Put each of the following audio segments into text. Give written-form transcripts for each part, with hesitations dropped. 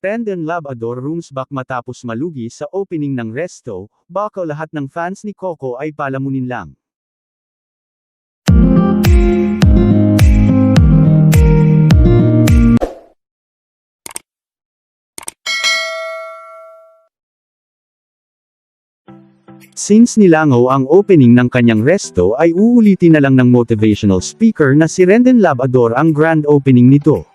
Rendon Labrador rooms back matapos malugi sa opening ng resto, baka lahat ng fans ni Coco ay palamunin lang. Since nilangaw ang opening ng kanyang resto ay uulitin na lang ng motivational speaker na si Rendon Labrador ang grand opening nito.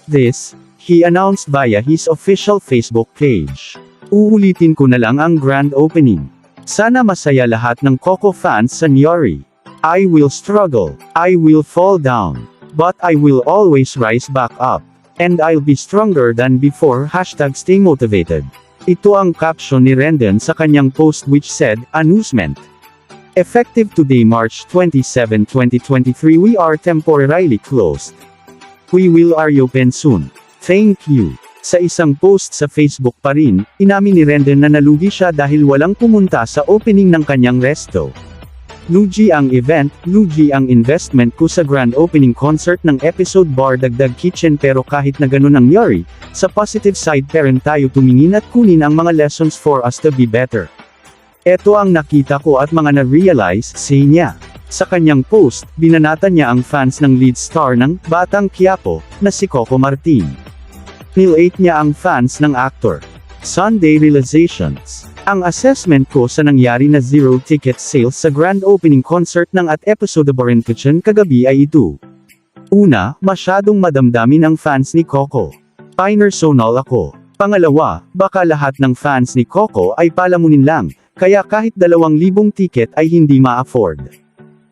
This, he announced via his official Facebook page. Uulitin ko na lang ang grand opening. Sana masaya lahat ng Coco fans sa Nyori. I will struggle, I will fall down, but I will always rise back up. And I'll be stronger than before. #stay motivated. Ito ang caption ni Rendon sa kanyang post which said, announcement. Effective today March 27, 2023 we are temporarily closed. We will reopen soon. Thank you. Sa isang post sa Facebook pa rin, inamin ni Rendon na nalugi siya dahil walang pumunta sa opening ng kanyang resto. Lugi ang event, lugi ang investment ko sa grand opening concert ng episode Bar Dagdag Kitchen pero kahit na ganun ang Nyori, sa positive side pa rin tayo tumingin at kunin ang mga lessons for us to be better. Eto ang nakita ko at mga na-realize, say niya. Sa kanyang post, binanatan niya ang fans ng lead star ng Batang Quiapo, na si Coco Martin. Nilate niya ang fans ng actor. Sunday realizations. Ang assessment ko sa nangyari na zero ticket sales sa grand opening concert ng at episode of Bar Kitchen kagabi ay ito. Una, masyadong madamdamin ang fans ni Coco. Personal ako. Pangalawa, baka lahat ng fans ni Coco ay palamunin lang, kaya kahit 2,000 ticket ay hindi ma-afford.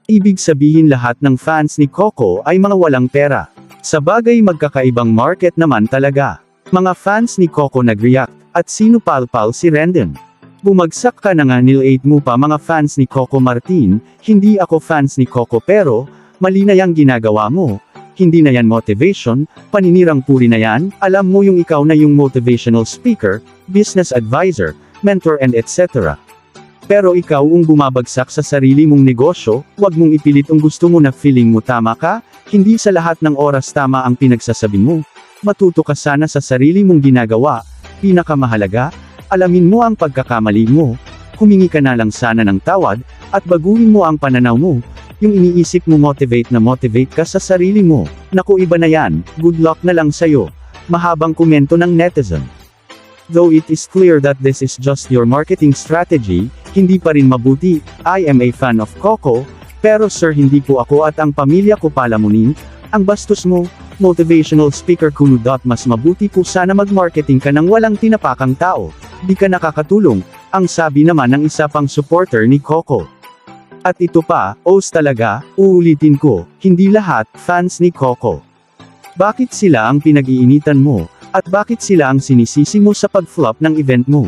Ibig sabihin lahat ng fans ni Coco ay mga walang pera. Sa bagay magkakaibang market naman talaga. Mga fans ni Coco nag-react, at sinupalpal si Rendon. Bumagsak ka na nga nil-8 mo pa mga fans ni Coco Martin, hindi ako fans ni Coco pero, mali na yang ginagawa mo. Hindi na yan motivation, paninirang puri na yan, alam mo yung ikaw na yung motivational speaker, business advisor, mentor and etc. Pero ikaw ang bumabagsak sa sarili mong negosyo, wag mong ipilit ang gusto mo na feeling mo tama ka, hindi sa lahat ng oras tama ang pinagsasabi mo. Matuto ka sana sa sarili mong ginagawa, pinakamahalaga, alamin mo ang pagkakamali mo, humingi ka na lang sana ng tawad, at baguhin mo ang pananaw mo, yung iniisip mo motivate ka sa sarili mo, naku iba na yan, good luck na lang sayo. Mahabang komento ng netizen. Though it is clear that this is just your marketing strategy, hindi pa rin mabuti, I am a fan of Coco, pero sir hindi po ako at ang pamilya ko palamunin, ang bastos mo, motivational speaker kuno. Mas mabuti po sana mag-marketing ka ng walang tinapakang tao, di ka nakakatulong, ang sabi naman ng isa pang supporter ni Coco. At ito pa, talaga, uulitin ko, hindi lahat, fans ni Coco. Bakit sila ang pinag-iinitan mo, at bakit sila ang sinisisi mo sa pag-flop ng event mo?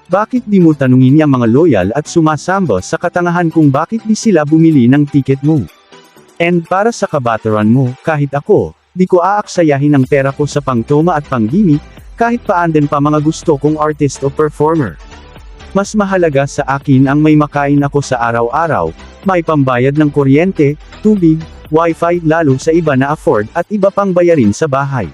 Bakit di mo tanungin yung mga loyal at sumasamba sa katangahan kung bakit di sila bumili ng ticket mo? And para sa kabataran mo, kahit ako, di ko aaksayahin ang pera ko sa pangtoma at panggimik, kahit paanden pa mga gusto kong artist o performer. Mas mahalaga sa akin ang may makain ako sa araw-araw, may pambayad ng kuryente, tubig, wifi lalo sa iba na afford at iba pang bayarin sa bahay.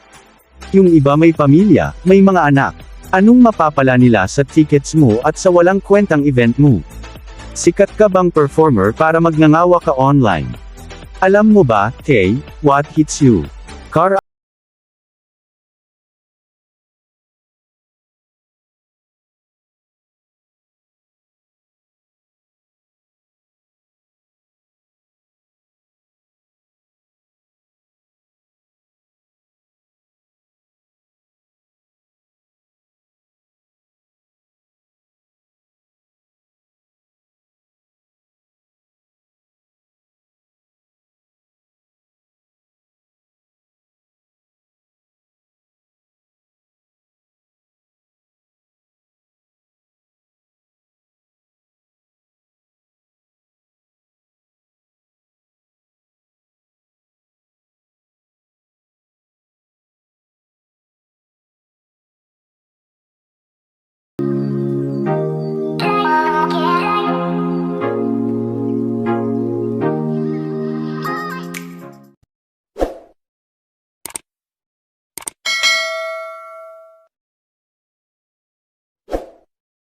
Yung iba may pamilya, may mga anak. Anong mapapala nila sa tickets mo at sa walang kwentang event mo? Sikat ka bang performer para magngangawa ka online? Alam mo ba, what hits you? Car